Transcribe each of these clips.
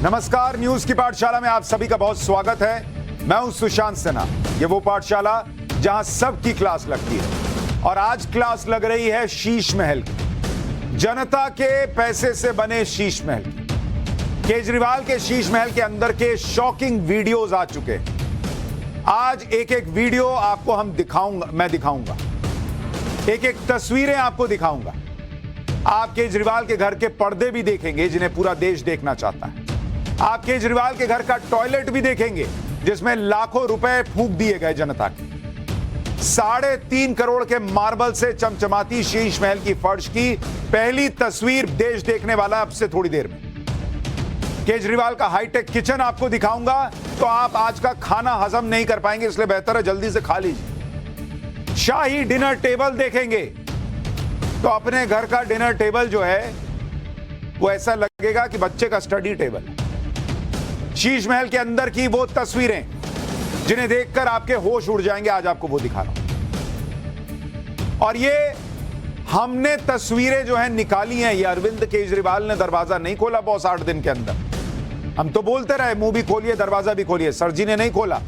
नमस्कार, न्यूज की पाठशाला में आप सभी का बहुत स्वागत है। मैं हूं सुशांत सिन्हा। ये वो पाठशाला जहां सबकी क्लास लगती है और आज क्लास लग रही है शीश महल की, जनता के पैसे से बने शीश महल की। केजरीवाल के शीश महल के अंदर के शॉकिंग वीडियोस आ चुके हैं। आज एक एक वीडियो आपको मैं दिखाऊंगा, एक एक तस्वीरें आपको दिखाऊंगा। आप केजरीवाल के घर के पर्दे भी देखेंगे जिन्हें पूरा देश देखना चाहता है। आप केजरीवाल के घर का टॉयलेट भी देखेंगे जिसमें लाखों रुपए फूंक दिए गए जनता के। 3.5 करोड़ के मार्बल से चमचमाती शीश महल की फर्श की पहली तस्वीर देश देखने वाला अब से थोड़ी देर में। केजरीवाल का हाईटेक किचन आपको दिखाऊंगा तो आप आज का खाना हजम नहीं कर पाएंगे, इसलिए बेहतर है जल्दी से खा लीजिए। शाही डिनर टेबल देखेंगे तो अपने घर का डिनर टेबल जो है वो ऐसा लगेगा कि बच्चे का स्टडी टेबल है। शीश महल के अंदर की वो तस्वीरें जिन्हें देखकर आपके होश उड़ जाएंगे, आज आपको वो दिखा रहा हूं। और ये हमने तस्वीरें जो है निकाली हैं, ये अरविंद केजरीवाल ने दरवाजा नहीं खोला बॉस 8 दिन के अंदर। हम तो बोलते रहे मुंह भी खोलिए दरवाजा भी खोलिए, सर जी ने नहीं खोला,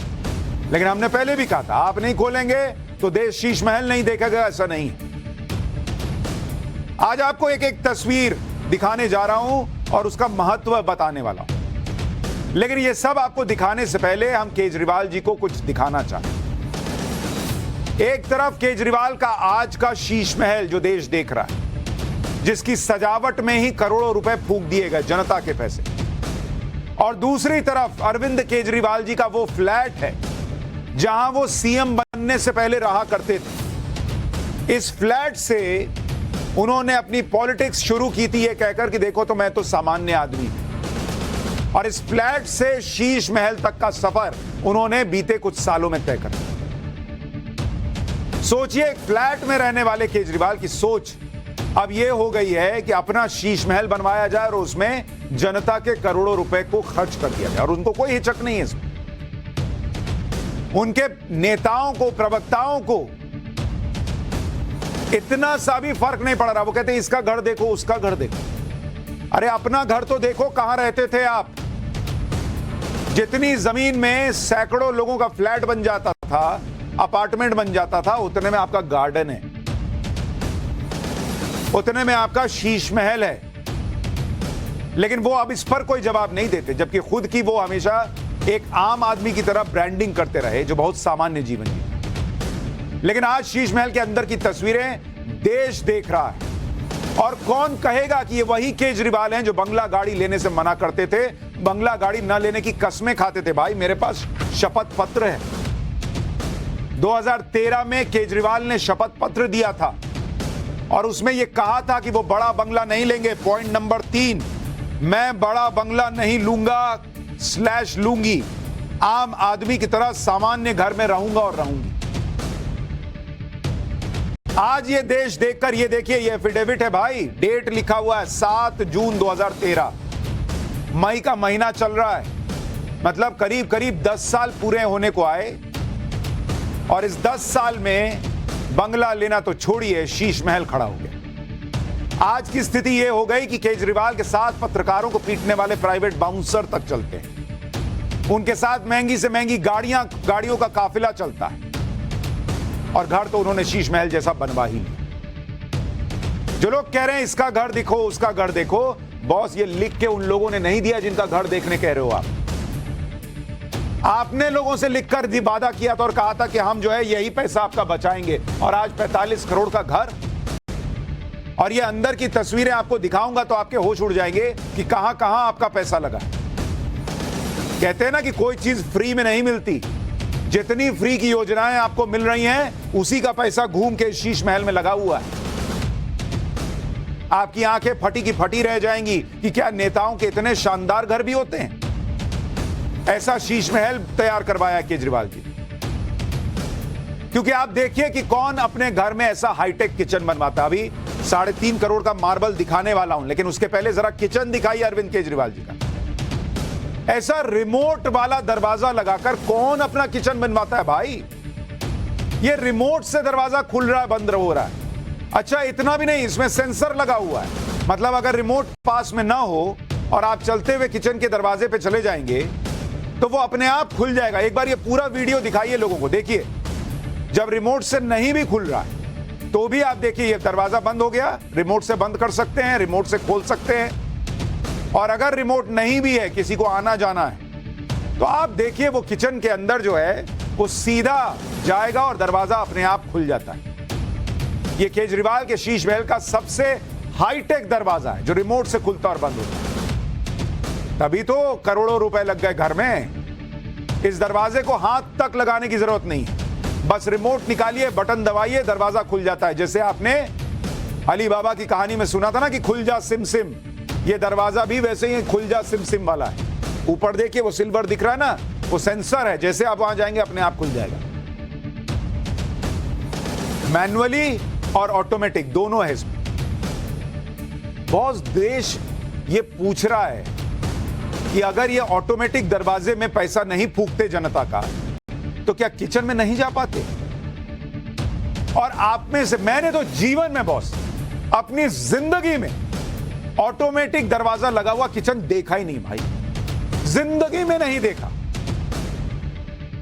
लेकिन हमने पहले भी कहा था आप नहीं खोलेंगे तो देश शीश महल नहीं देखेगा, ऐसा नहीं। आज आपको एक एक तस्वीर दिखाने जा रहा हूं और उसका महत्व बताने वाला हूं, लेकिन ये सब आपको दिखाने से पहले हम केजरीवाल जी को कुछ दिखाना चाहते हैं। एक तरफ केजरीवाल का आज का शीश महल जो देश देख रहा है, जिसकी सजावट में ही करोड़ों रुपए फूंक दिए गए जनता के पैसे, और दूसरी तरफ अरविंद केजरीवाल जी का वो फ्लैट है जहां वो सीएम बनने से पहले रहा करते थे। इस फ्लैट से उन्होंने अपनी पॉलिटिक्स शुरू की थी ये कहकर कि देखो तो मैं तो सामान्य आदमी, और इस फ्लैट से शीश महल तक का सफर उन्होंने बीते कुछ सालों में तय कर दिया। सोचिए, एक फ्लैट में रहने वाले केजरीवाल की सोच अब यह हो गई है कि अपना शीश महल बनवाया जाए और उसमें जनता के करोड़ों रुपए को खर्च कर दिया जाए, और उनको कोई हिचक नहीं है इसमें। उनके नेताओं को, प्रवक्ताओं को इतना सा भी फर्क नहीं पड़ रहा। वो कहते हैं इसका घर देखो, उसका घर देखो। अरे अपना घर तो देखो, कहां रहते थे आप। जितनी जमीन में सैकड़ों लोगों का फ्लैट बन जाता था, अपार्टमेंट बन जाता था, उतने में आपका गार्डन है, उतने में आपका शीश महल है। लेकिन वो अब इस पर कोई जवाब नहीं देते, जबकि खुद की वो हमेशा एक आम आदमी की तरह ब्रांडिंग करते रहे जो बहुत सामान्य जीवन जीता। लेकिन आज शीश महल के अंदर की तस्वीरें देश देख रहा है, और कौन कहेगा कि ये वही केजरीवाल हैं जो बंगला गाड़ी लेने से मना करते थे, बंगला गाड़ी न लेने की कस्में खाते थे। भाई मेरे पास शपथ पत्र है, 2013 में केजरीवाल ने शपथ पत्र दिया था और उसमें यह कहा था कि वो बड़ा बंगला नहीं लेंगे। पॉइंट नंबर 3, मैं बड़ा बंगला नहीं लूंगा / लूंगी, आम आदमी की तरह सामान्य घर में रहूंगा और रहूंगी। आज ये देश देखकर, ये देखिए, ये एफिडेविट है भाई, डेट लिखा हुआ है 7 जून 2013। मई का महीना चल रहा है, मतलब करीब करीब 10 साल पूरे होने को आए, और इस 10 साल में बंगला लेना तो छोड़िए, शीश महल खड़ा हो गया। आज की स्थिति यह हो गई कि केजरीवाल के साथ पत्रकारों को पीटने वाले प्राइवेट बाउंसर तक चलते हैं, उनके साथ महंगी से महंगी गाड़ियों का काफिला चलता है, और घर तो उन्होंने शीश महल जैसा बनवा ही लिया। जो लोग कह रहे हैं इसका घर देखो, उसका घर देखो, बॉस ये लिख के उन लोगों ने नहीं दिया जिनका घर देखने कह रहे हो आप। आपने लोगों से लिखकर वादा किया था और कहा था कि हम जो है यही पैसा आपका बचाएंगे, और आज 45 करोड़ का घर। और ये अंदर की तस्वीरें आपको दिखाऊंगा तो आपके होश उड़ जाएंगे कि कहां कहां आपका पैसा लगा। कहते हैं ना कि कोई चीज फ्री में नहीं मिलती, जितनी फ्री की योजनाएं आपको मिल रही हैं उसी का पैसा घूम के शीश महल में लगा हुआ है। आपकी आंखें फटी की फटी रह जाएंगी कि क्या नेताओं के इतने शानदार घर भी होते हैं। ऐसा शीश महल तैयार करवाया केजरीवाल जी, क्योंकि आप देखिए कि कौन अपने घर में ऐसा हाईटेक किचन बनवाता। अभी 3.5 करोड़ का मार्बल दिखाने वाला हूं, लेकिन उसके पहले जरा किचन दिखाइए अरविंद केजरीवाल जी का। ऐसा रिमोट वाला दरवाजा लगाकर कौन अपना किचन बनवाता है भाई। ये रिमोट से दरवाजा खुल रहा है, बंद हो रहा है। अच्छा, इतना भी नहीं, इसमें सेंसर लगा हुआ है, मतलब अगर रिमोट पास में ना हो और आप चलते हुए किचन के दरवाजे पे चले जाएंगे तो वो अपने आप खुल जाएगा। एक बार ये पूरा वीडियो दिखाइए लोगों को, देखिए जब रिमोट से नहीं भी खुल रहा है तो भी आप देखिए ये दरवाजा बंद हो गया, रिमोट से बंद कर सकते हैं, रिमोट से खोल सकते हैं। और अगर रिमोट नहीं भी है, किसी को आना जाना है, तो आप देखिए वो किचन के अंदर जो है वो सीधा जाएगा और दरवाजा अपने आप खुल जाता है। ये केजरीवाल के शीश महल का सबसे हाईटेक दरवाजा है जो रिमोट से खुलता और बंद होता है। तभी तो करोड़ों रुपए लग गए घर में। इस दरवाजे को हाथ तक लगाने की जरूरत नहीं है, बस रिमोट निकालिए, बटन दबाइए, दरवाजा खुल जाता है। जैसे आपने अली बाबा की कहानी में सुना था ना कि खुल जा सिम सिम, ये दरवाजा भी वैसे ही खुल जा सिम सिम वाला है। ऊपर देखिए वो सिल्वर दिख रहा है ना, वो सेंसर है, जैसे आप वहां जाएंगे अपने आप खुल जाएगा। मैनुअली और ऑटोमेटिक दोनों है इसमें। बहुत देश ये पूछ रहा है कि अगर ये ऑटोमेटिक दरवाजे में पैसा नहीं फूकते जनता का, तो क्या किचन में नहीं जा पाते? और आप में से मैंने तो जीवन में बॉस अपनी जिंदगी में ऑटोमेटिक दरवाजा लगा हुआ किचन देखा ही नहीं भाई, जिंदगी में नहीं देखा।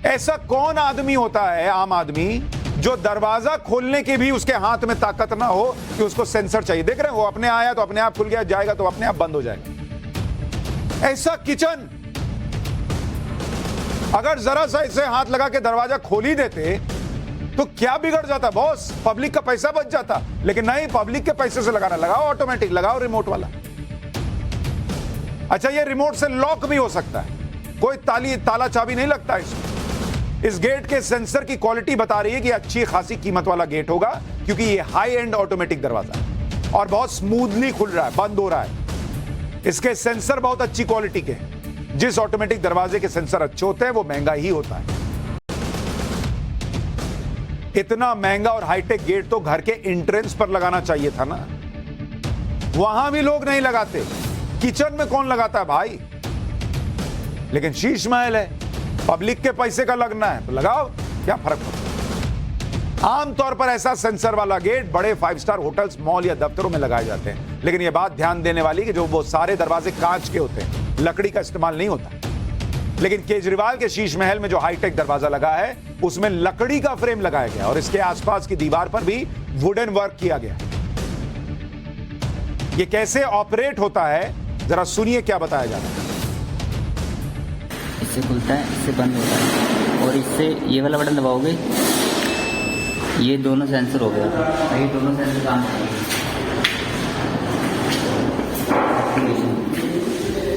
ऐसा कौन आदमी होता है, आम आदमी, जो दरवाजा खोलने की भी उसके हाथ में ताकत ना हो कि उसको सेंसर चाहिए। देख रहे हैं वो अपने आया तो अपने आप खुल गया, जाएगा तो अपने आप बंद हो जाएगा। ऐसा किचन अगर जरा सा इसे हाथ लगा के दरवाजा खोल ही देते तो क्या बिगड़ जाता बॉस? पब्लिक का पैसा बच जाता। लेकिन नहीं, पब्लिक के पैसे से लगाना, लगाओ ऑटोमेटिक, लगाओ रिमोट वाला। अच्छा, ये रिमोट से लॉक भी हो सकता है, कोई ताला चाबी नहीं लगता इसमें। इस गेट के सेंसर की क्वालिटी बता रही है कि अच्छी खासी कीमत वाला गेट होगा, क्योंकि ये हाई एंड ऑटोमेटिक दरवाजा है और बहुत स्मूथली खुल रहा है, बंद हो रहा है। इसके सेंसर बहुत अच्छी क्वालिटी के हैं। जिस ऑटोमेटिक दरवाजे के सेंसर अच्छे होते हैं वो महंगा ही होता है। इतना महंगा और हाईटेक गेट तो घर के एंट्रेंस पर लगाना चाहिए था ना, वहां भी लोग नहीं लगाते। किचन में कौन लगाता है भाई? लेकिन शीश महल है, पब्लिक के पैसे का लगना है तो लगाओ, क्या फर्क पड़ता है। आमतौर पर ऐसा सेंसर वाला गेट बड़े 5 स्टार होटल्स, मॉल या दफ्तरों में लगाए जाते हैं। लेकिन यह बात ध्यान देने वाली कि जो वो सारे दरवाजे कांच के होते हैं, लकड़ी का इस्तेमाल नहीं होता। लेकिन केजरीवाल के शीश महल में जो हाईटेक दरवाजा लगा है उसमें लकड़ी का फ्रेम लगाया गया और इसके आसपास की दीवार पर भी वुडन वर्क किया गया। ये कैसे ऑपरेट होता है जरा सुनिए क्या बताया जा रहा है। इससे खुलता है, इससे बंद होता है, और इससे ये वाला बटन दबाओगे, ये दोनों सेंसर हो गया, ये दोनों सेंसर काम करेंगे।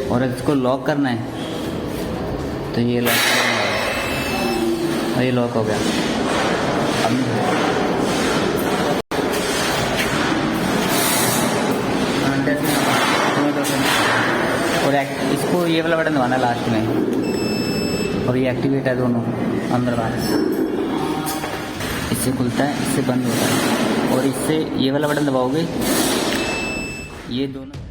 और अगर इसको लॉक करना है तो ये लॉक, और ये लॉक हो गया। और इसको ये वाला बटन दबाना लास्ट में, और ये एक्टिवेट है दोनों अंदर बाहर। इससे खुलता है, इससे बंद होता है, और इससे ये वाला बटन दबाओगे, ये दोनों।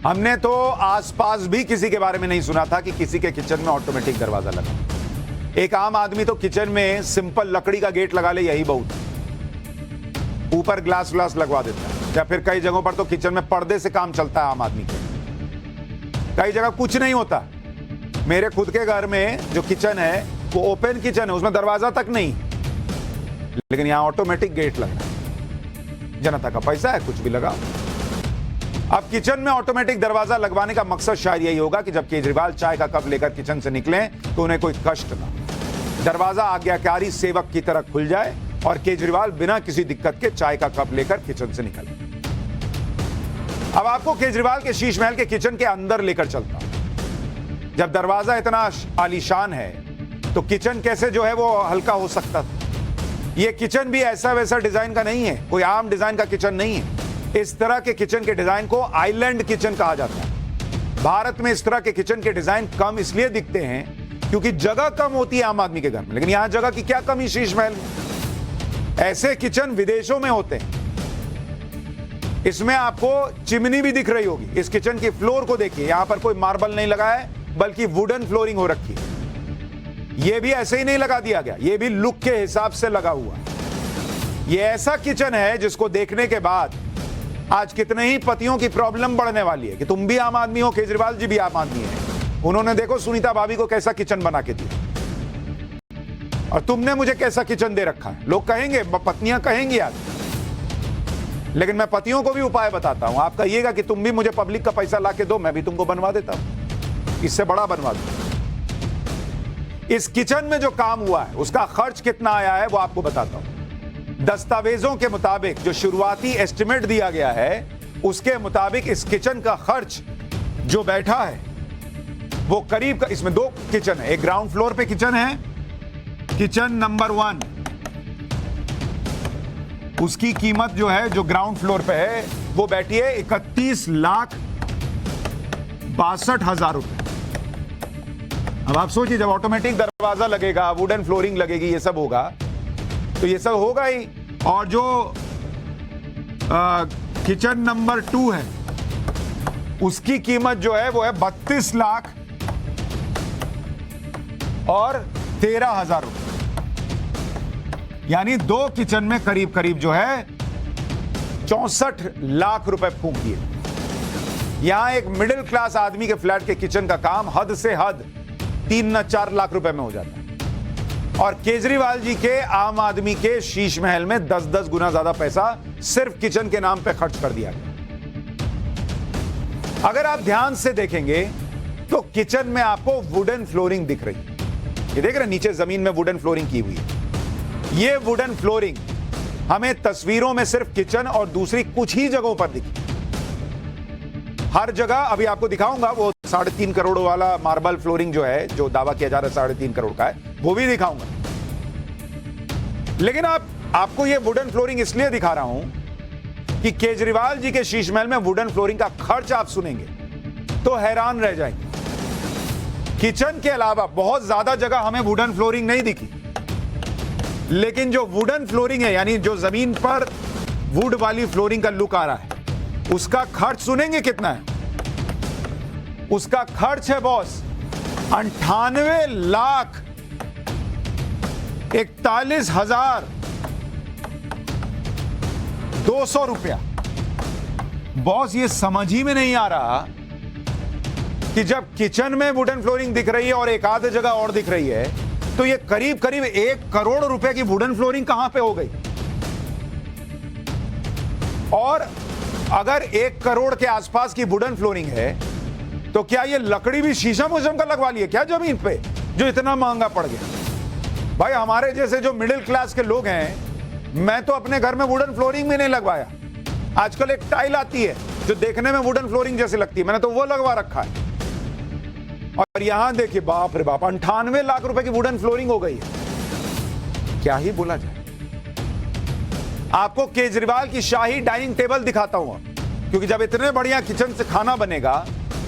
हमने तो आसपास भी किसी के बारे में नहीं सुना था कि किसी के किचन में ऑटोमेटिक दरवाजा लगा। एक आम आदमी तो किचन में सिंपल लकड़ी का गेट लगा ले, यही बहुत। ऊपर ग्लास लगवा देता है, या फिर कई जगहों पर तो किचन में पर्दे से काम चलता है आम आदमी के। कई जगह कुछ नहीं होता। मेरे खुद के घर में जो किचन है वो ओपन किचन है, उसमें दरवाजा तक नहीं, लेकिन यहां ऑटोमेटिक गेट लग रहा है। जनता का पैसा है, कुछ भी लगाओ। अब किचन में ऑटोमेटिक दरवाजा लगवाने का मकसद शायद यही होगा कि जब केजरीवाल चाय का कप लेकर किचन से निकलें तो उन्हें कोई कष्ट ना। दरवाजा आज्ञाकारी सेवक की तरह खुल जाए और केजरीवाल बिना किसी दिक्कत के चाय का कप लेकर किचन से निकले। अब आपको केजरीवाल के शीश महल के किचन के अंदर लेकर चलता हूं। जब दरवाजा इतना आलीशान है तो किचन कैसे जो है वो हल्का हो सकता था। ये किचन भी ऐसा वैसा डिजाइन का नहीं है, कोई आम डिजाइन का किचन नहीं है। इस तरह के किचन के डिजाइन को आइलैंड किचन कहा जाता है। भारत में इस तरह के किचन के डिजाइन कम इसलिए दिखते हैं क्योंकि जगह कम होती है आम आदमी के घर में, लेकिन यहां जगह की क्या कमी शीश महल में। ऐसे किचन विदेशों में होते हैं। इसमें आपको चिमनी भी दिख रही होगी। इस किचन की फ्लोर को देखिए, यहां पर कोई मार्बल नहीं लगा है बल्कि वुडन फ्लोरिंग हो रखी है। यह भी ऐसे ही नहीं लगा दिया गया, यह भी लुक के हिसाब से लगा हुआ है। यह ऐसा किचन है जिसको देखने के बाद आज कितने ही पतियों की प्रॉब्लम बढ़ने वाली है कि तुम भी आम आदमी हो, केजरीवाल जी भी आम आदमी है। उन्होंने देखो सुनीता भाभी को कैसा किचन बना के दिया और तुमने मुझे कैसा किचन दे रखा है। लोग कहेंगे, पत्नियां कहेंगी आज, लेकिन मैं पतियों को भी उपाय बताता हूं। आप कहिएगा कि तुम भी मुझे पब्लिक का पैसा ला के दो, मैं भी तुमको बनवा देता हूं, इससे बड़ा बनवा दो। इस किचन में जो काम हुआ है उसका खर्च कितना आया है वो आपको बताता हूं। दस्तावेजों के मुताबिक जो शुरुआती एस्टिमेट दिया गया है उसके मुताबिक इस किचन का खर्च जो बैठा है वो करीब, इसमें 2 किचन है, एक ग्राउंड फ्लोर पे किचन है, किचन नंबर 1, उसकी कीमत जो है जो ग्राउंड फ्लोर पे है वो बैठी है 31,62,000 रुपए। अब आप सोचिए, जब ऑटोमेटिक दरवाजा लगेगा, वुडन फ्लोरिंग लगेगी, ये सब होगा तो ये सब होगा ही। और जो किचन नंबर 2 है उसकी कीमत जो है वो है 32,13,000 रुपए। यानी 2 किचन में करीब करीब जो है 64 लाख रुपए फूंक दिए। यहां एक मिडिल क्लास आदमी के फ्लैट के किचन का काम हद से हद 3-4 लाख रुपए में हो जाता है और केजरीवाल जी के आम आदमी के शीश महल में 10-10 गुना ज्यादा पैसा सिर्फ किचन के नाम पे खर्च कर दिया गया। अगर आप ध्यान से देखेंगे तो किचन में आपको वुडन फ्लोरिंग दिख रही है। ये देख रहे, नीचे जमीन में वुडन फ्लोरिंग की हुई है। ये वुडन फ्लोरिंग हमें तस्वीरों में सिर्फ किचन और दूसरी कुछ ही जगहों पर दिखी। हर जगह अभी आपको दिखाऊंगा, वो 3.5 करोड़ वाला मार्बल फ्लोरिंग जो है, जो दावा किया जा रहा है 3.5 करोड़ का है, वो भी दिखाऊंगा। लेकिन आपको ये वुडन फ्लोरिंग इसलिए दिखा रहा हूं कि केजरीवाल जी के शीश महल में वुडन फ्लोरिंग का खर्च आप सुनेंगे तो हैरान रह जाएंगे। किचन के अलावा बहुत ज्यादा जगह हमें वुडन फ्लोरिंग नहीं दिखी, लेकिन जो वुडन फ्लोरिंग है, यानी जो जमीन पर वुड वाली फ्लोरिंग का लुक आ रहा है, उसका खर्च सुनेंगे कितना है। उसका खर्च है बॉस 98,41,200 रुपया। बॉस ये समझ ही में नहीं आ रहा कि जब किचन में वुडन फ्लोरिंग दिख रही है और एक आध जगह और दिख रही है तो ये करीब करीब 1 करोड़ रुपए की वुडन फ्लोरिंग कहां पे हो गई। और अगर 1 करोड़ के आसपास की वुडन फ्लोरिंग है तो क्या ये लकड़ी भी शीशम का लगवा लिए क्या जमीन पे, जो इतना महंगा पड़ गया। भाई हमारे जैसे जो मिडिल क्लास के लोग हैं, मैं तो अपने घर में वुडन फ्लोरिंग भी नहीं लगवाया। आजकल एक टाइल आती है जो देखने में वुडन फ्लोरिंग जैसी लगती है, मैंने तो वो लगवा रखा है। और यहां देखिए, बाप रे बाप, 98 लाख रुपए की वुडन फ्लोरिंग हो गई है। क्या ही बोला जाए। आपको केजरीवाल की शाही डाइनिंग टेबल दिखाता हूं, क्योंकि जब इतने बढ़िया किचन से खाना बनेगा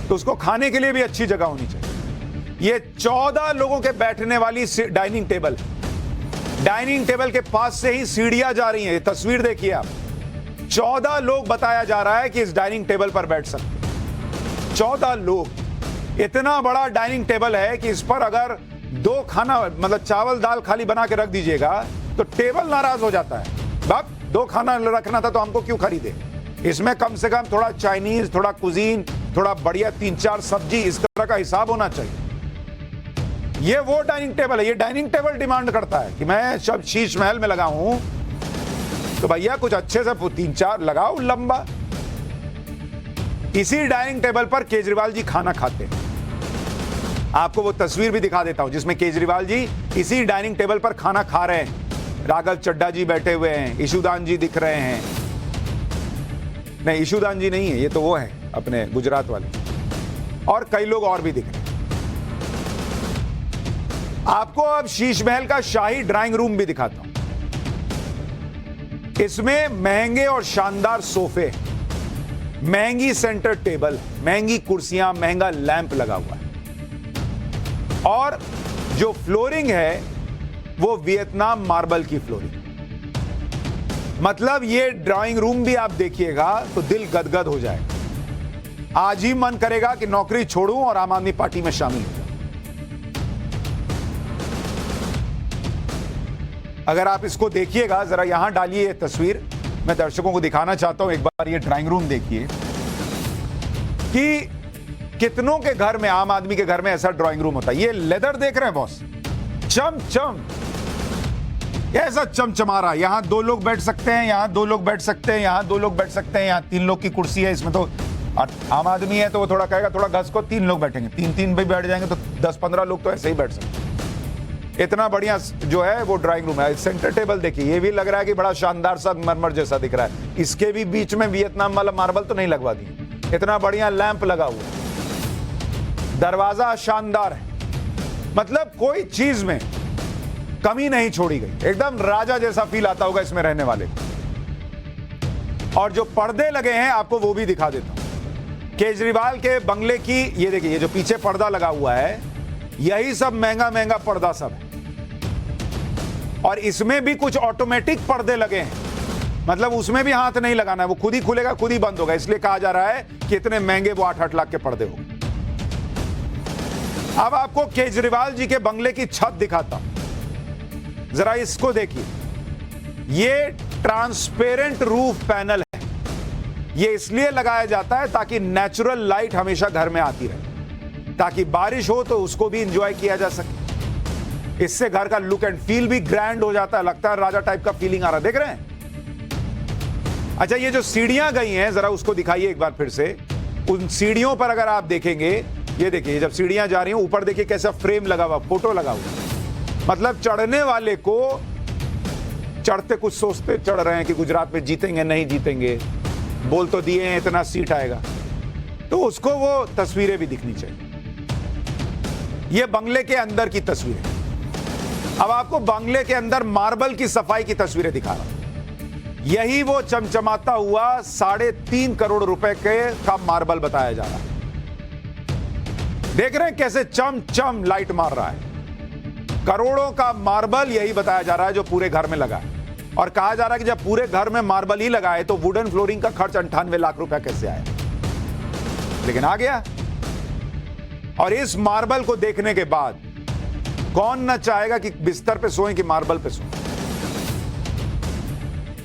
तो उसको खाने के लिए भी अच्छी जगह होनी चाहिए। ये 14 लोगों के बैठने वाली डाइनिंग टेबल है। डाइनिंग टेबल के पास से ही सीढ़ियां जा रही हैं। ये तस्वीर देखिए आप, 14 लोग बताया जा रहा है कि इस डाइनिंग टेबल पर बैठ सकते। 14 लोग। इतना बड़ा डाइनिंग टेबल है कि इस पर अगर 2 खाना, मतलब चावल दाल खाली बना के रख दीजिएगा तो टेबल नाराज हो जाता है। बाप 2 खाना रखना था तो हमको क्यों खरीदे। इसमें कम से कम थोड़ा चाइनीज, थोड़ा कुजीन, थोड़ा बढ़िया 3-4 सब्जी, इस तरह का हिसाब होना चाहिए। ये वो डाइनिंग टेबल है। ये डाइनिंग टेबल डिमांड करता है कि मैं जब शीश महल में लगा हूं तो भैया कुछ अच्छे से 3-4 लगाओ लंबा। इसी डाइनिंग टेबल पर केजरीवाल जी खाना खाते हैं। आपको वो तस्वीर भी दिखा देता हूं जिसमें केजरीवाल जी इसी डाइनिंग टेबल पर खाना खा रहे हैं। राघव चड्ढा जी बैठे हुए हैं, ईशुदान जी दिख रहे हैं। नहीं, ईशुदान जी नहीं है, ये तो वो है अपने गुजरात वाले, और कई लोग और भी दिख रहे हैं। आपको अब शीश महल का शाही ड्राइंग रूम भी दिखाता हूं। इसमें महंगे और शानदार सोफे, महंगी सेंटर टेबल, महंगी कुर्सियां, महंगा लैंप लगा हुआ है। और जो फ्लोरिंग है वो वियतनाम मार्बल की फ्लोरिंग। मतलब ये ड्राइंग रूम भी आप देखिएगा तो दिल गदगद हो जाएगा। आज ही मन करेगा कि नौकरी छोड़ूं और आम आदमी पार्टी में शामिल हो जाऊं। अगर आप इसको देखिएगा, जरा यहां डालिए ये तस्वीर, मैं दर्शकों को दिखाना चाहता हूं, एक बार ये ड्राइंग रूम देखिए कि कितनों के घर में, आम आदमी के घर में ऐसा ड्राइंग रूम होता है। ये लेदर देख रहे हैं बॉस, चम ऐसा चमचमा रहा है। यहां 2 लोग बैठ सकते हैं, यहां 2 लोग बैठ सकते हैं, यहां 2 लोग बैठ सकते हैं, यहां 3 लोग की कुर्सी है। इसमें तो आम आदमी है तो वो थोड़ा कहेगा थोड़ा घस को 3 लोग बैठेंगे, 3 भी बैठ जाएंगे तो 10-15 लोग तो ऐसे ही बैठ सकते हैं। इतना बढ़िया जो है वो ड्राइंग रूम है। सेंटर टेबल देखिए, ये भी लग रहा है कि बड़ा शानदार सा मरमर जैसा दिख रहा है। इसके भी बीच में वियतनाम वाला मार्बल तो नहीं लगवा दी। इतना बढ़िया लैंप लगा हुआ, दरवाजा शानदार है, मतलब कोई चीज में कमी नहीं छोड़ी गई। एकदम राजा जैसा फील आता होगा इसमें रहने वाले को। और जो पर्दे लगे हैं आपको वो भी दिखा देता हूं। केजरीवाल के बंगले की ये देखिए, ये जो पीछे पर्दा लगा हुआ है यही सब महंगा पर्दा सब है। और इसमें भी कुछ ऑटोमेटिक पर्दे लगे हैं, मतलब उसमें भी हाथ नहीं लगाना है, वो खुद ही खुलेगा खुद ही बंद होगा। इसलिए कहा जा रहा है कि इतने महंगे वो 8-8 लाख के पर्दे हो। अब आपको केजरीवाल जी के बंगले की छत दिखाता हूं, जरा इसको देखिए। ये ट्रांसपेरेंट रूफ पैनल है। ये इसलिए लगाया जाता है ताकि नेचुरल लाइट हमेशा घर में आती रहे, ताकि बारिश हो तो उसको भी एंजॉय किया जा सके। इससे घर का लुक एंड फील भी ग्रैंड हो जाता है, लगता है राजा टाइप का फीलिंग आ रहा है। देख रहे हैं? अच्छा, ये जो सीढ़ियां गई हैं जरा उसको दिखाइए एक बार फिर से। उन सीढ़ियों पर अगर आप देखेंगे, ये देखिए जब सीढ़ियां जा रही हैं ऊपर देखिए कैसा फ्रेम लगा हुआ, फोटो लगा हुआ। मतलब चढ़ने वाले को चढ़ते कुछ सोचते चढ़ रहे हैं कि गुजरात में जीतेंगे नहीं जीतेंगे, बोल तो दिए हैं इतना सीट आएगा, तो उसको वो तस्वीरें भी दिखनी चाहिए। ये बंगले के अंदर की तस्वीरें। अब आपको बंगले के अंदर मार्बल की सफाई की तस्वीरें दिखा रहा हूं। यही वो चमचमाता हुआ 3.5 करोड़ रुपए का मार्बल बताया जा रहा है। देख रहे हैं कैसे चम लाइट मार रहा है। करोड़ों का मार्बल यही बताया जा रहा है जो पूरे घर में लगा है। और कहा जा रहा है कि जब पूरे घर में मार्बल ही लगा है तो वुडन फ्लोरिंग का खर्च 98 लाख रुपया कैसे आया, लेकिन आ गया। और इस मार्बल को देखने के बाद कौन न चाहेगा कि बिस्तर पे सोएं कि मार्बल पे सोएं।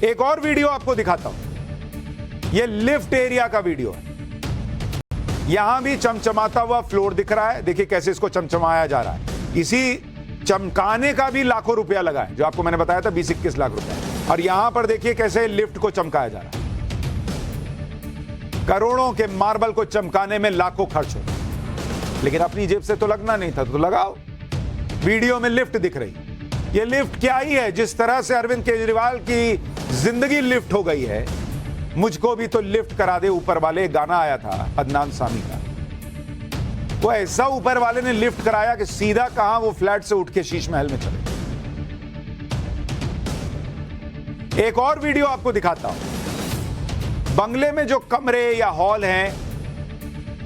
एक और वीडियो आपको दिखाता हूं, यह लिफ्ट एरिया का वीडियो है। यहां भी चमचमाता हुआ फ्लोर दिख रहा है, देखिए कैसे इसको चमचमाया जा रहा है। इसी चमकाने का भी लाखों रुपया लगा है, जो आपको मैंने बताया था 20-21 लाख रुपया। और यहां पर देखिए कैसे लिफ्ट को चमकाया जा रहा है। करोड़ों के मार्बल को चमकाने में लाखों खर्च हो, लेकिन अपनी जेब से तो लगना नहीं था तो लगाओ। वीडियो में लिफ्ट दिख रही, ये लिफ्ट क्या ही है। जिस तरह से अरविंद केजरीवाल की जिंदगी लिफ्ट हो गई है, मुझको भी तो लिफ्ट करा दे ऊपर वाले। गाना आया था अदनान सामी का, वो ऐसा ऊपर वाले ने लिफ्ट कराया कि सीधा कहां वो फ्लैट से उठ के शीश महल में चले। एक और वीडियो आपको दिखाता हूं। बंगले में जो कमरे या हॉल हैं,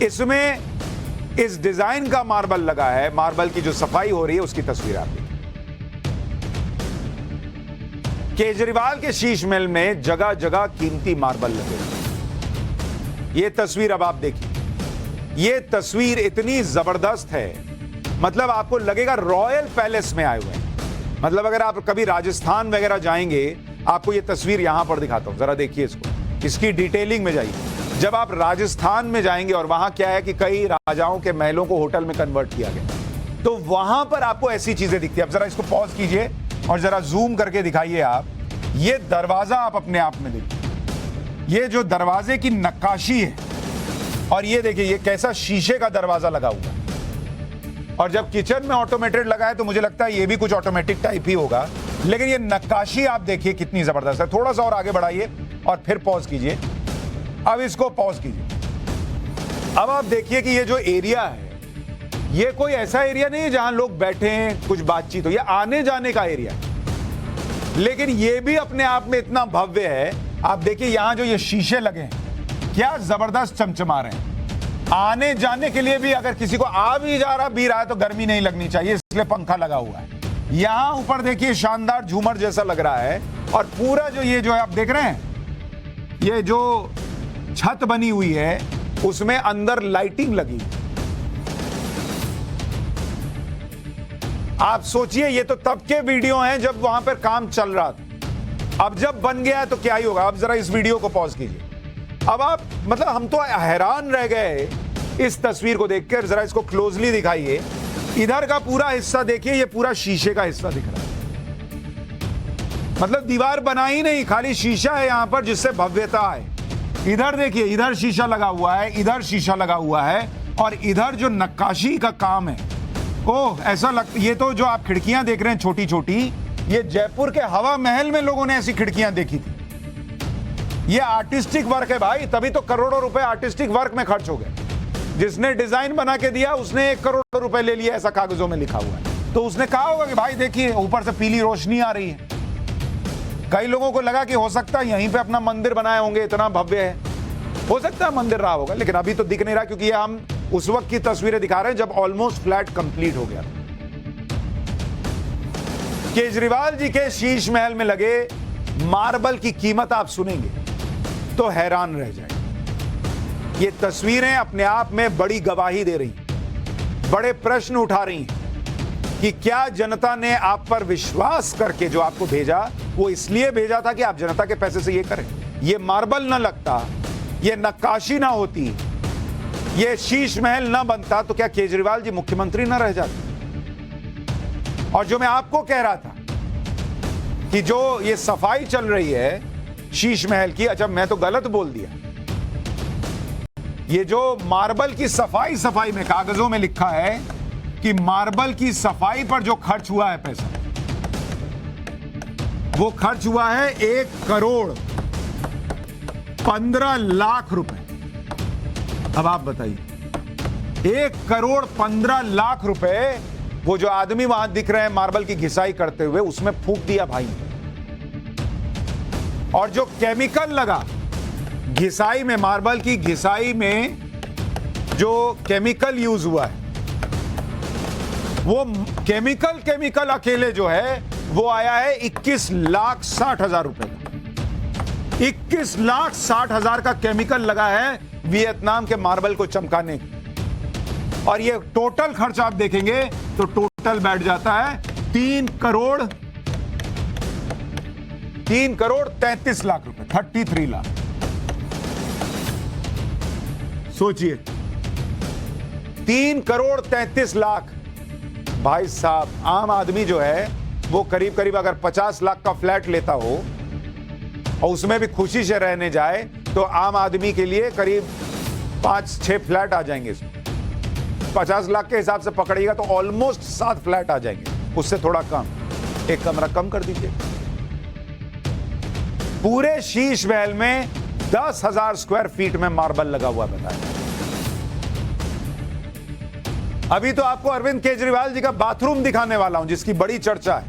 इसमें इस डिजाइन का मार्बल लगा है। मार्बल की जो सफाई हो रही है उसकी तस्वीर आप देखिए। केजरीवाल के शीश महल में जगह जगह कीमती मार्बल लगे। ये तस्वीर अब आप देखिए। ये तस्वीर इतनी जबरदस्त है, मतलब आपको लगेगा रॉयल पैलेस में आए हुए हैं। मतलब अगर आप कभी राजस्थान वगैरह जाएंगे, आपको ये तस्वीर यहां पर दिखाता हूं, जरा देखिए इसको, इसकी डिटेलिंग में जाइए। जब आप राजस्थान में जाएंगे, और वहां क्या है कि कई राजाओं के महलों को होटल में कन्वर्ट किया गया, तो वहां पर आपको ऐसी चीजें दिखती है। अब जरा इसको पॉज कीजिए और जरा जूम करके दिखाइए आप। ये दरवाजा आप अपने आप में देखिए, ये जो दरवाजे की नक्काशी है, और ये देखिए ये कैसा शीशे का दरवाजा लगा हुआ है। और जब किचन में ऑटोमेटेड लगा है तो मुझे लगता है ये भी कुछ ऑटोमेटिक टाइप ही होगा, लेकिन ये नक्काशी आप देखिए कितनी जबरदस्त है। थोड़ा सा और आगे बढ़ाइए और फिर पॉज कीजिए। अब इसको पॉज कीजिए। अब आप देखिए कि ये जो एरिया है, ये कोई ऐसा एरिया नहीं है जहां लोग बैठे हैं कुछ बातचीत हो, ये आने जाने का एरिया है। लेकिन ये भी अपने आप में इतना भव्य है। आप देखिए यहां जो ये शीशे लगे हैं, क्या जबरदस्त चमचमा रहे हैं। आने जाने के लिए भी, अगर किसी को आ भी जा रहा भी रहा है तो गर्मी नहीं लगनी चाहिए, इसलिए पंखा लगा हुआ है। यहां ऊपर देखिए शानदार झूमर जैसा लग रहा है। और पूरा जो ये जो है आप देख रहे हैं, ये जो छत बनी हुई है उसमें अंदर लाइटिंग लगी। आप सोचिए, ये तो तब के वीडियो हैं जब वहां पर काम चल रहा था। अब जब बन गया है तो क्या ही होगा। अब जरा इस वीडियो को पॉज कीजिए। अब आप मतलब हम तो हैरान रह गए इस तस्वीर को देखकर। जरा इसको क्लोजली दिखाइए। इधर का पूरा हिस्सा देखिए, ये पूरा शीशे का हिस्सा दिख रहा है। मतलब दीवार बना ही नहीं, खाली शीशा है यहां पर जिससे भव्यता है। इधर देखिए, इधर शीशा लगा हुआ है, इधर शीशा लगा हुआ है, और इधर जो नक्काशी का काम है, ओह ऐसा लगता, ये तो जो आप खिड़कियां देख रहे हैं छोटी छोटी, ये जयपुर के हवा महल में लोगों ने ऐसी खिड़कियां देखी थी। ये आर्टिस्टिक वर्क है भाई, तभी तो करोड़ों रुपए आर्टिस्टिक वर्क में खर्च हो गए। जिसने डिजाइन बना के दिया उसने 1 करोड़ रुपए ले लिया, ऐसा कागजों में लिखा हुआ है। तो उसने कहा होगा कि भाई देखिए ऊपर से पीली रोशनी आ रही है। कई लोगों को लगा कि हो सकता है यहीं पे अपना मंदिर बनाए होंगे, इतना भव्य है, हो सकता है मंदिर रहा होगा, लेकिन अभी तो दिख नहीं रहा, क्योंकि ये हम उस वक्त की तस्वीरें दिखा रहे हैं जब ऑलमोस्ट फ्लैट कंप्लीट हो गया। केजरीवाल जी के शीश महल में लगे मार्बल की कीमत आप सुनेंगे तो हैरान रह जाएंगे। ये तस्वीरें अपने आप में बड़ी गवाही दे रही, बड़े प्रश्न उठा रही हैं कि क्या जनता ने आप पर विश्वास करके जो आपको भेजा, वो इसलिए भेजा था कि आप जनता के पैसे से ये करें। ये मार्बल ना लगता, ये नक्काशी ना होती, ये शीश महल ना बनता, तो क्या केजरीवाल जी मुख्यमंत्री ना रह जाते। और जो मैं आपको कह रहा था कि जो ये सफाई चल रही है शीश महल की, अच्छा मैं तो गलत बोल दिया। ये जो मार्बल की सफाई में कागजों में लिखा है कि मार्बल की सफाई पर जो खर्च हुआ है पैसा, वो खर्च हुआ है 1,15,00,000 रुपए। अब आप बताइए, 1,15,00,000 रुपए वो जो आदमी वहां दिख रहे हैं मार्बल की घिसाई करते हुए, उसमें फूंक दिया भाई। और जो केमिकल लगा घिसाई में, मार्बल की घिसाई में जो केमिकल यूज हुआ है, वो केमिकल अकेले जो है वो आया है 21,60,000 रुपए का। 21,60,000 का केमिकल लगा है वियतनाम के मार्बल को चमकाने की। और ये टोटल खर्च आप देखेंगे तो टोटल बैठ जाता है 3 करोड़ 33 लाख रुपए, 33 लाख। सोचिए, 3 करोड़ 33 लाख। भाई साहब, आम आदमी जो है वो करीब करीब अगर 50 लाख का फ्लैट लेता हो और उसमें भी खुशी से रहने जाए, तो आम आदमी के लिए करीब 5-6 फ्लैट आ जाएंगे। 50 लाख के हिसाब से पकड़िएगा तो ऑलमोस्ट 7 फ्लैट आ जाएंगे, उससे थोड़ा कम, एक कमरा कम कर दीजिए। पूरे शीश महल में 10,000 स्क्वायर फीट में मार्बल लगा हुआ बताया। अभी तो आपको अरविंद केजरीवाल जी का बाथरूम दिखाने वाला हूं, जिसकी बड़ी चर्चा है,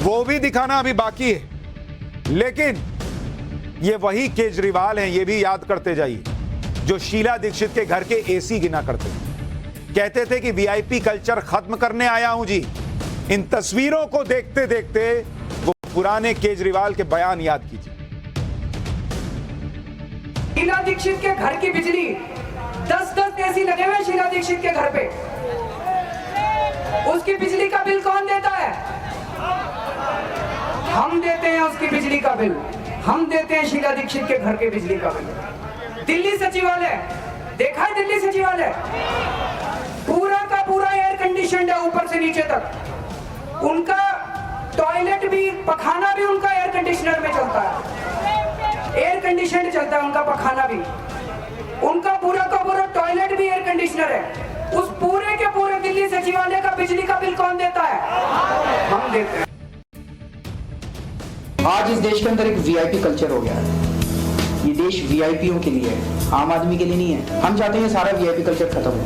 वो भी दिखाना अभी बाकी है। लेकिन ये वही केजरीवाल हैं, ये भी याद करते जाइए, जो शीला दीक्षित के घर के एसी गिना करते थे, कहते थे कि वीआईपी कल्चर खत्म करने आया हूं जी। इन तस्वीरों को देखते देखते वो पुराने केजरीवाल के बयान याद कीजिए। शीला दीक्षित के घर की बिजली 10-10 एसी लगे हुए शीला दीक्षित के घर पे, उसकी बिजली का बिल कौन देता है? हम देते हैं उसकी बिजली का बिल, हम देते हैं शीला दीक्षित के घर के बिजली का बिल। दिल्ली सचिवालय देखा है? दिल्ली सचिवालय पूरा का पूरा एयर कंडीशनड है ऊपर से नीचे तक। उनका टॉयलेट भी, पखाना भी उनका एयर कंडीशनर में चलता है, एयर कंडीशनड चलता है उनका पखाना भी। उनका पूरा का पूरा टॉयलेट भी एयर कंडीशनर है। उस पूरे के पूरे दिल्ली सचिवालय का बिजली का बिल कौन देता है? हम देते हैं। आज इस देश के अंदर एक वीआईपी कल्चर हो गया है। ये देश वीआईपीओ के लिए है, आम आदमी के लिए नहीं है। हम चाहते हैं सारा वीआईपी कल्चर खत्म हो।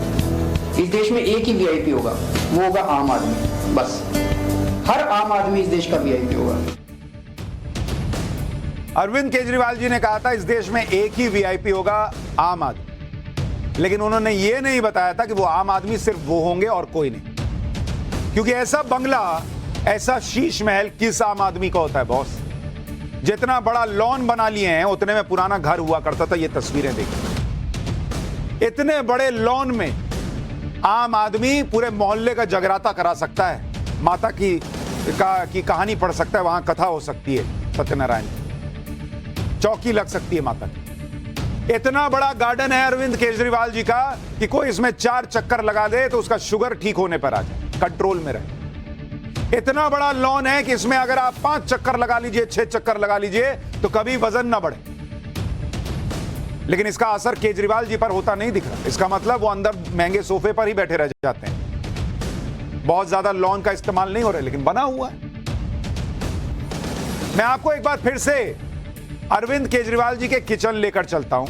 इस देश में एक ही वीआईपी होगा, वो होगा आम आदमी। बस हर आम आदमी इस देश का वीआईपी होगा। अरविंद केजरीवाल जी ने कहा था इस देश में एक ही वीआईपी होगा, आम आदमी। लेकिन उन्होंने ये नहीं बताया था कि वो आम आदमी सिर्फ वो होंगे और कोई नहीं। क्योंकि ऐसा बंगला, ऐसा शीश महल किस आम आदमी का होता है बॉस? जितना बड़ा लॉन बना लिए हैं उतने में पुराना घर हुआ करता था। ये तस्वीरें देखिए, इतने बड़े लॉन में आम आदमी पूरे मोहल्ले का जगराता करा सकता है, माता की की कहानी पढ़ सकता है, वहां कथा हो सकती है सत्यनारायण की, चौकी लग सकती है माता की। इतना बड़ा गार्डन है अरविंद केजरीवाल जी का कि कोई इसमें 4 चक्कर लगा दे तो उसका शुगर ठीक होने पर आ जाए, कंट्रोल में रहे। इतना बड़ा लॉन है कि इसमें अगर आप 5 चक्कर लगा लीजिए, 6 चक्कर लगा लीजिए तो कभी वजन ना बढ़े। लेकिन इसका असर केजरीवाल जी पर होता नहीं दिख रहा। इसका मतलब वो अंदर महंगे सोफे पर ही बैठे रह जाते हैं, बहुत ज्यादा लॉन का इस्तेमाल नहीं हो रहा है, लेकिन बना हुआ है। मैं आपको एक बार फिर से अरविंद केजरीवाल जी के किचन लेकर चलता हूं,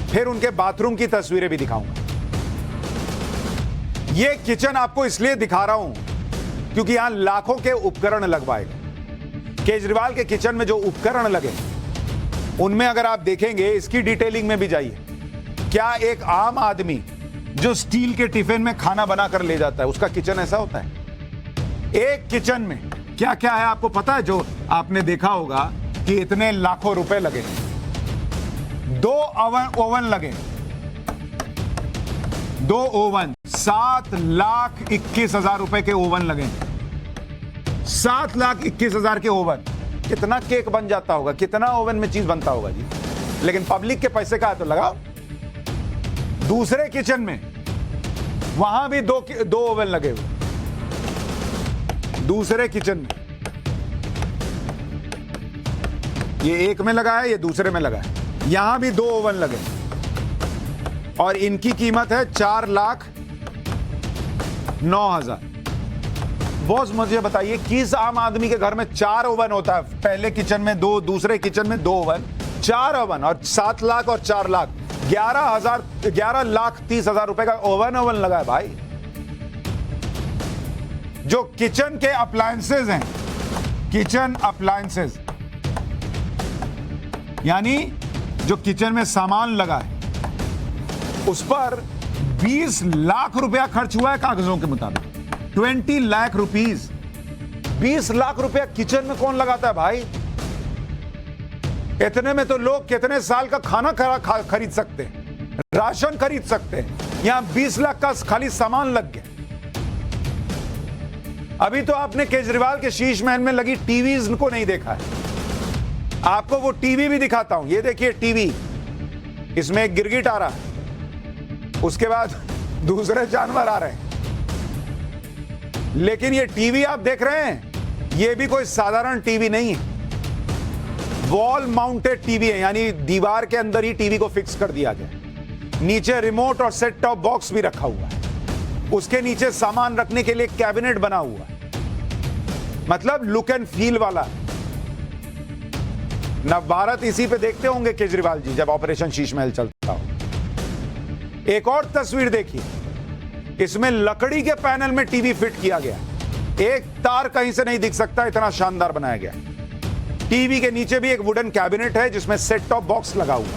फिर उनके बाथरूम की तस्वीरें भी दिखाऊंगा। यह किचन आपको इसलिए दिखा रहा हूं क्योंकि यहां लाखों के उपकरण लगवाए गए। केजरीवाल के किचन में जो उपकरण लगे उनमें अगर आप देखेंगे, इसकी डिटेलिंग में भी जाइए, क्या एक आम आदमी जो स्टील के टिफिन में खाना बनाकर ले जाता है उसका किचन ऐसा होता है? एक किचन में क्या क्या है आपको पता है? जो आपने देखा होगा कि इतने लाखों रुपए लगे, 2 ओवन लगे, 2 ओवन, 7,21,000 रुपए के ओवन लगे, 7,21,000 के ओवन। कितना केक बन जाता होगा, कितना ओवन में चीज बनता होगा जी। लेकिन पब्लिक के पैसे का है तो लगाओ। दूसरे किचन में वहां भी 2 ओवन लगे हुए, दूसरे किचन में। ये एक में लगा है, ये दूसरे में लगा है, यहां भी 2 ओवन लगे और इनकी कीमत है 4,09,000। बॉस मुझे बताइए, किस आम आदमी के घर में 4 ओवन होता है? पहले किचन में 2, दूसरे किचन में 2 ओवन, 4 ओवन, और 7 लाख और 4 लाख, 11,30,000 रुपए का ओवन लगा है भाई। जो किचन के अप्लायंसेज हैं, किचन अप्लायंसेज यानी जो किचन में सामान लगा है, उस पर 20 लाख रुपया खर्च हुआ है कागजों के मुताबिक। 20 लाख रुपीस, 20 लाख रुपया किचन में कौन लगाता है भाई? इतने में तो लोग कितने साल का खाना खरीद सकते हैं, राशन खरीद सकते हैं। यहां 20 लाख का खाली सामान लग गया। अभी तो आपने केजरीवाल के शीश महल में लगी टीवीज को नहीं देखा है। आपको वो टीवी भी दिखाता हूं। ये देखिए टीवी, इसमें एक गिरगिट आ रहा है, उसके बाद दूसरे जानवर आ रहे हैं। लेकिन ये टीवी आप देख रहे हैं, ये भी कोई साधारण टीवी नहीं है, वॉल माउंटेड टीवी है, यानी दीवार के अंदर ही टीवी को फिक्स कर दिया गया। नीचे रिमोट और सेट टॉप बॉक्स भी रखा हुआ है, उसके नीचे सामान रखने के लिए कैबिनेट बना हुआ है, मतलब लुक एंड फील वाला। नवभारत इसी पे देखते होंगे केजरीवाल जी जब ऑपरेशन शीश महल चलता हो। एक और तस्वीर देखिए, इसमें लकड़ी के पैनल में टीवी फिट किया गया, एक तार कहीं से नहीं दिख सकता, इतना शानदार बनाया गया। टीवी के नीचे भी एक वुडन कैबिनेट है जिसमें सेट टॉप बॉक्स लगा हुआ है।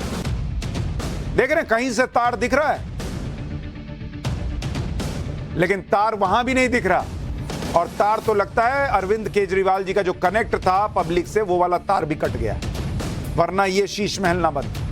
देख रहे हैं, कहीं से तार दिख रहा है, लेकिन तार वहां भी नहीं दिख रहा। और तार तो लगता है अरविंद केजरीवाल जी का जो कनेक्ट था पब्लिक से, वो वाला तार भी कट गया, वरना ये शीश महल ना बनता।